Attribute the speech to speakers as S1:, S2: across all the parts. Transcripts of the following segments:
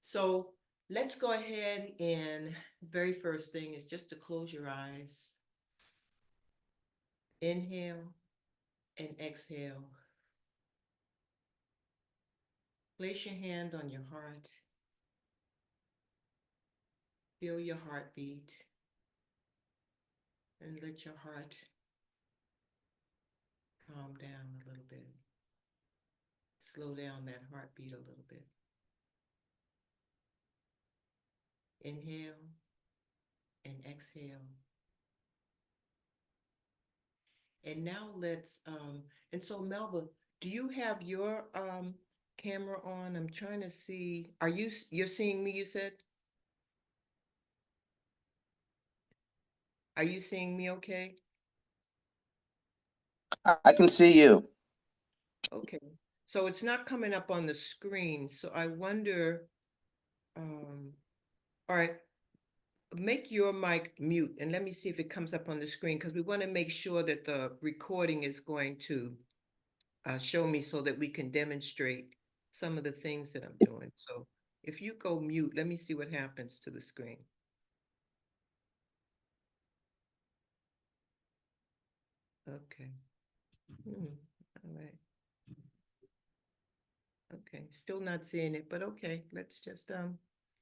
S1: So let's go ahead and very first thing is just to close your eyes. Inhale and exhale. Place your hand on your heart. Feel your heartbeat and let your heart calm down a little bit. Slow down that heartbeat a little bit. Inhale and exhale. And now and so Melba, do you have your camera on? I'm trying to see. You're seeing me, you said? Are you seeing me okay?
S2: I can see you.
S1: Okay. So it's not coming up on the screen. So I wonder, um, all right, make your mic mute and let me see if it comes up on the screen because we want to make sure that the recording is going to show me so that we can demonstrate some of the things that I'm doing. So if you go mute, let me see what happens to the screen. Okay. All right. Okay. Still not seeing it, but okay.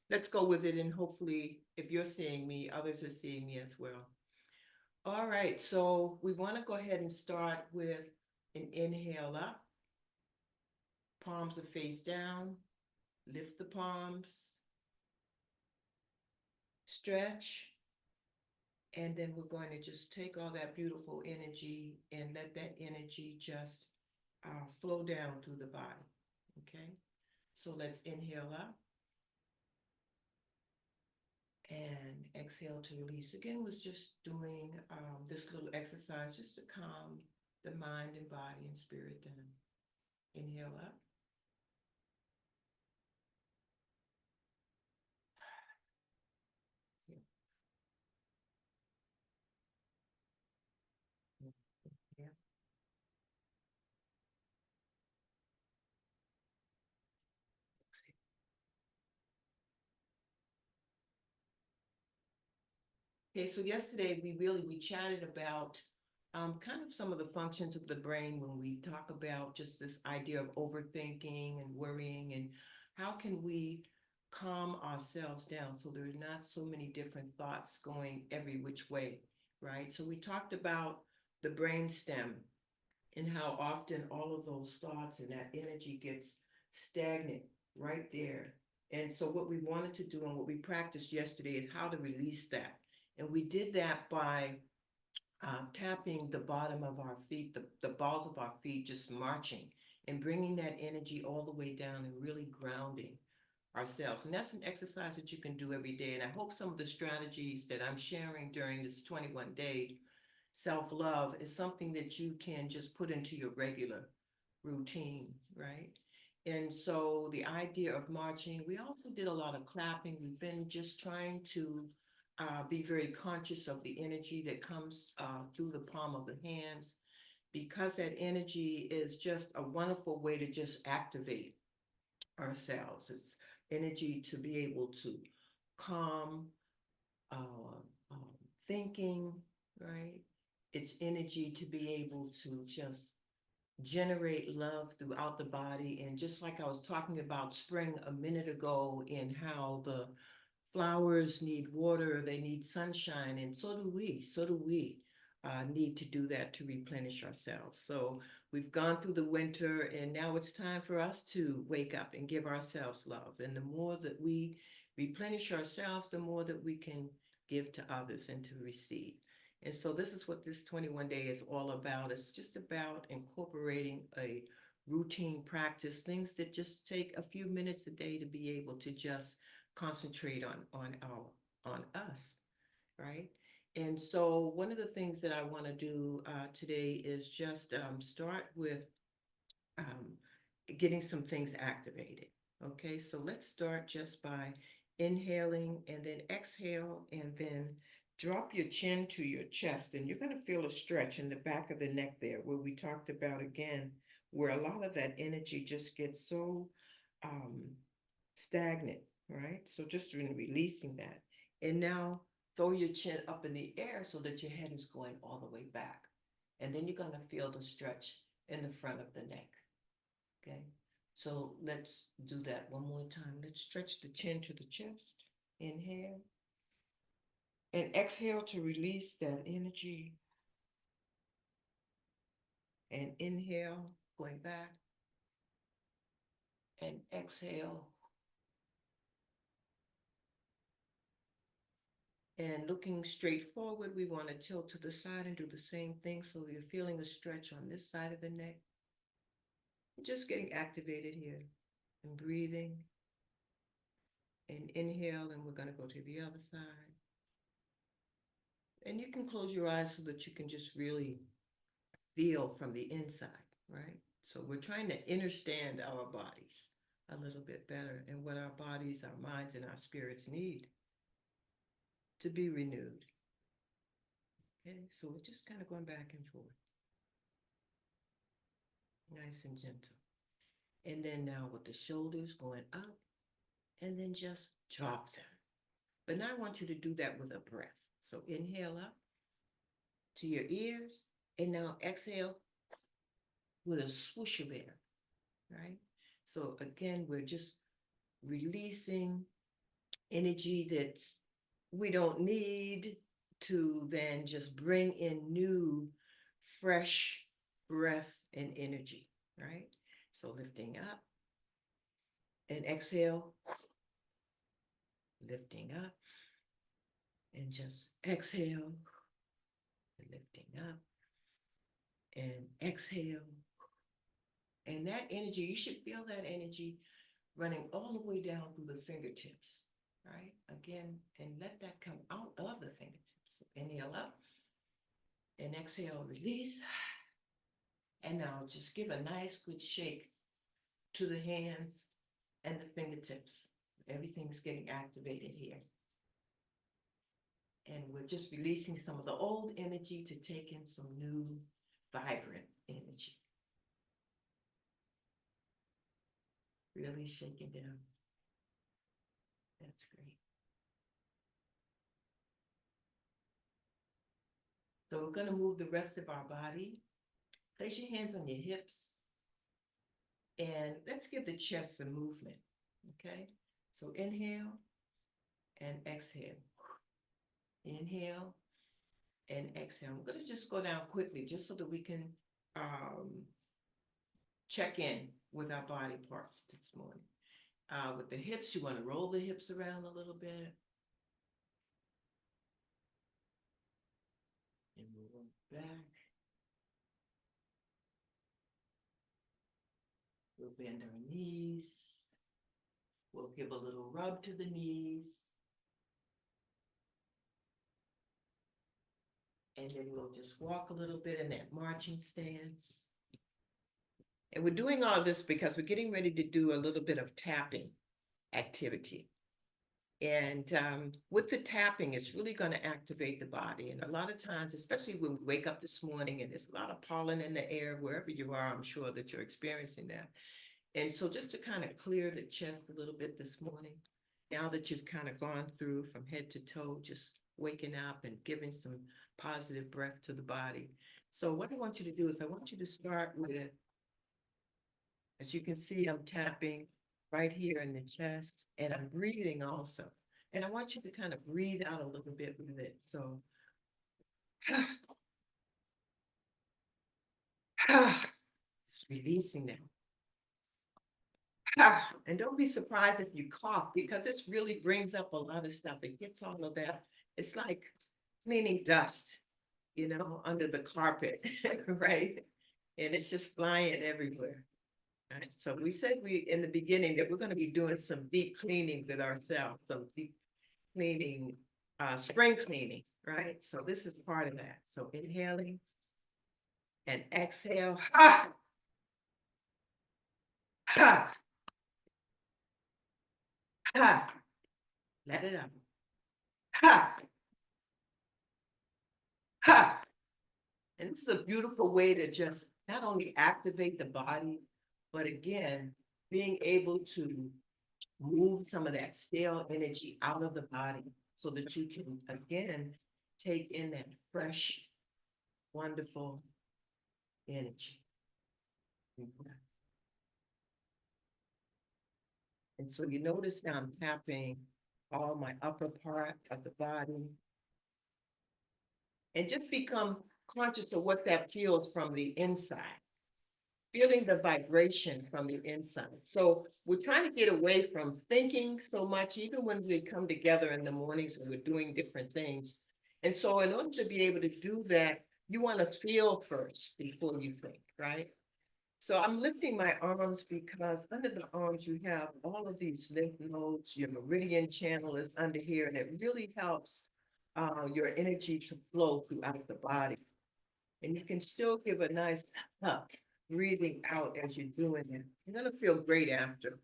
S1: Let's go with it and hopefully if you're seeing me, others are seeing me as well. All right. So we want to go ahead and start with an inhale up. Palms are face down. Lift the palms. Stretch. And then we're going to just take all that beautiful energy and let that energy just flow down through the body. Okay. So let's inhale up and exhale to release. Again, was just doing this little exercise just to calm the mind and body and spirit down. Inhale up. Yeah. Okay, so yesterday we chatted about kind of some of the functions of the brain when we talk about just this idea of overthinking and worrying and how can we calm ourselves down so there's not so many different thoughts going every which way, right? So we talked about the brain stem and how often all of those thoughts and that energy gets stagnant right there. And so, what we wanted to do and what we practiced yesterday is how to release that. And we did that by tapping the bottom of our feet, the balls of our feet, just marching and bringing that energy all the way down and really grounding ourselves. And that's an exercise that you can do every day. And I hope some of the strategies that I'm sharing during this 21-day self-love is something that you can just put into your regular routine, right? And so the idea of marching, we also did a lot of clapping. We've been just trying to be very conscious of the energy that comes through the palm of the hands, because that energy is just a wonderful way to just activate ourselves. It's energy to be able to calm uh, um, thinking, right? It's energy to be able to just generate love throughout the body. And just like I was talking about spring a minute ago, in how the flowers need water, they need sunshine, and so do we. So do we need to do that to replenish ourselves. So we've gone through the winter, and now it's time for us to wake up and give ourselves love. And the more that we replenish ourselves, the more that we can give to others and to receive. And so this is what this 21 day is all about. It's just about incorporating a routine practice, things that just take a few minutes a day to be able to just concentrate on us, right? And so one of the things that I want to do today is just start with um, getting some things activated. Okay, so let's start just by inhaling and then exhale and then drop your chin to your chest, and you're going to feel a stretch in the back of the neck there where we talked about again, where a lot of that energy just gets so um, stagnant, right? So just releasing that. And now throw your chin up in the air so that your head is going all the way back. And then you're gonna feel the stretch in the front of the neck, okay? So let's do that one more time. Let's stretch the chin to the chest. Inhale. And exhale to release that energy. And inhale, going back. And exhale. And looking straight forward, we want to tilt to the side and do the same thing. So you're feeling a stretch on this side of the neck. Just getting activated here and breathing. And inhale, and we're going to go to the other side. And you can close your eyes so that you can just really feel from the inside, right? So we're trying to understand our bodies a little bit better and what our bodies, our minds, and our spirits need to be renewed. Okay, so we're just kind of going back and forth. Nice and gentle. And then now with the shoulders going up, and then just drop them. But now I want you to do that with a breath. So inhale up to your ears, and now exhale with a swoosh of air, right? So again, we're just releasing energy that's we don't need to then just bring in new, fresh breath and energy, right? So lifting up and exhale, lifting up and just exhale, lifting up and exhale. And that energy, you should feel that energy running all the way down through the fingertips, right? Again, and let that come out of the fingertips. So inhale up and exhale, release. And now just give a nice good shake to the hands and the fingertips. Everything's getting activated here. And we're just releasing some of the old energy to take in some new, vibrant energy. Really shaking down. That's great. So we're going to move the rest of our body. Place your hands on your hips. And let's give the chest some movement. Okay? So inhale and exhale. Inhale and exhale. I'm going to just go down quickly just so that we can check in with our body parts this morning. With the hips, you want to roll the hips around a little bit. And move back. We'll bend our knees. We'll give a little rub to the knees. And then we'll just walk a little bit in that marching stance. And we're doing all this because we're getting ready to do a little bit of tapping activity. And with the tapping, it's really going to activate the body. And a lot of times, especially when we wake up this morning and there's a lot of pollen in the air, wherever you are, I'm sure that you're experiencing that. And so just to kind of clear the chest a little bit this morning, now that you've kind of gone through from head to toe, just waking up and giving some positive breath to the body. So what I want you to do is I want you to start with, as you can see, I'm tapping right here in the chest, and I'm breathing also. And I want you to kind of breathe out a little bit with it. So, just releasing that. And don't be surprised if you cough, because this really brings up a lot of stuff. It gets all of that. It's like cleaning dust, under the carpet, right? And it's just flying everywhere. Right? So we said in the beginning that we're going to be doing some deep cleaning with ourselves, some deep cleaning, spring cleaning, right? So this is part of that. So inhaling and exhale. Ha! Ha! Ha! Let it out. Ha! Ha! And this is a beautiful way to just not only activate the body, but again, being able to move some of that stale energy out of the body so that you can again take in that fresh, wonderful energy. And so you notice now I'm tapping all my upper part of the body and just become conscious of what that feels from the inside, feeling the vibration from the inside. So we're trying to get away from thinking so much, even when we come together in the mornings and we're doing different things. And so in order to be able to do that, you want to feel first before you think, right? So I'm lifting my arms because under the arms you have all of these lymph nodes, your meridian channel is under here, and it really helps your energy to flow throughout the body. And you can still give a nice breathing out as you're doing it. You're gonna feel great after.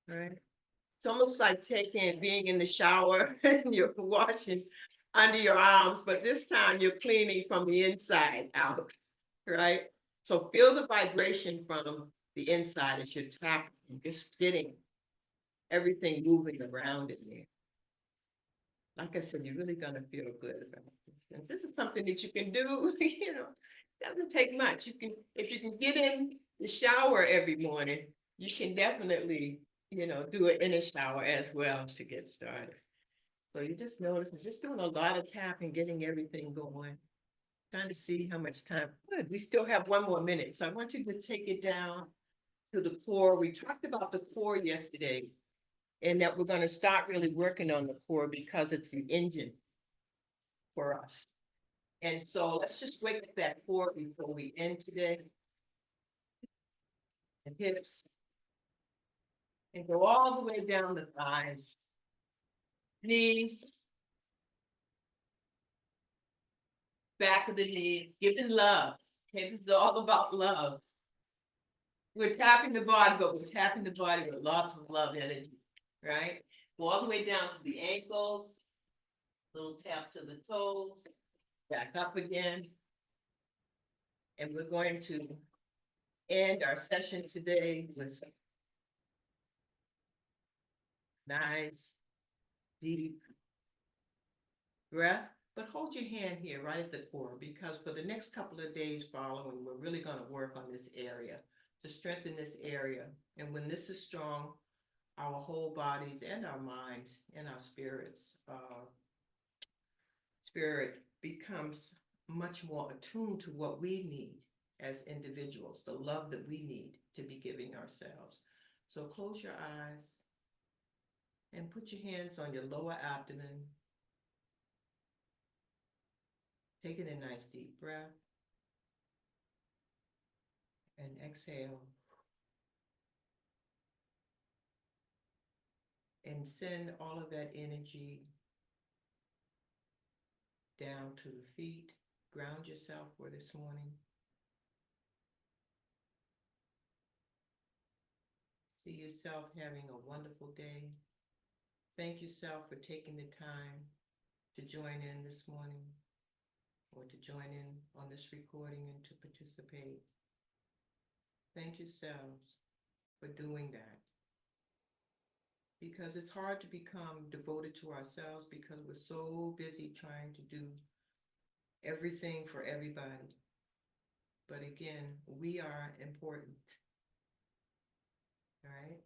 S1: Right? It's almost like being in the shower and you're washing under your arms, but this time you're cleaning from the inside out, right? So feel the vibration from the inside as you're tapping, just getting everything moving around in there. Like I said, you're really gonna feel good about this. And this is something that you can do, doesn't take much. If you can get in the shower every morning, you can definitely, do it in a shower as well to get started. So you just notice, I'm just doing a lot of tapping, getting everything going. Trying to see how much time. Good, we still have 1 more minute. So I want you to take it down to the core. We talked about the core yesterday, and that we're going to start really working on the core because it's the engine for us. And so let's just wake up that core before we end today. The hips. And go all the way down the thighs. Knees. Back of the knees. Giving love. Okay, this is all about love. We're tapping the body, but we're tapping the body with lots of love energy, right? Go all the way down to the ankles. Little tap to the toes. Back up again. And we're going to end our session today with nice, deep breath, but hold your hand here right at the core, because for the next couple of days following, we're really going to work on this area to strengthen this area. And when this is strong, our whole bodies and our minds and our spirit becomes much more attuned to what we need as individuals, the love that we need to be giving ourselves. So close your eyes and put your hands on your lower abdomen. Taking a nice deep breath and exhale. And send all of that energy down to the feet. Ground yourself for this morning. See yourself having a wonderful day. Thank yourself for taking the time to join in this morning, or to join in on this recording and to participate. Thank yourselves for doing that. Because it's hard to become devoted to ourselves because we're so busy trying to do everything for everybody. But again, we are important. All right?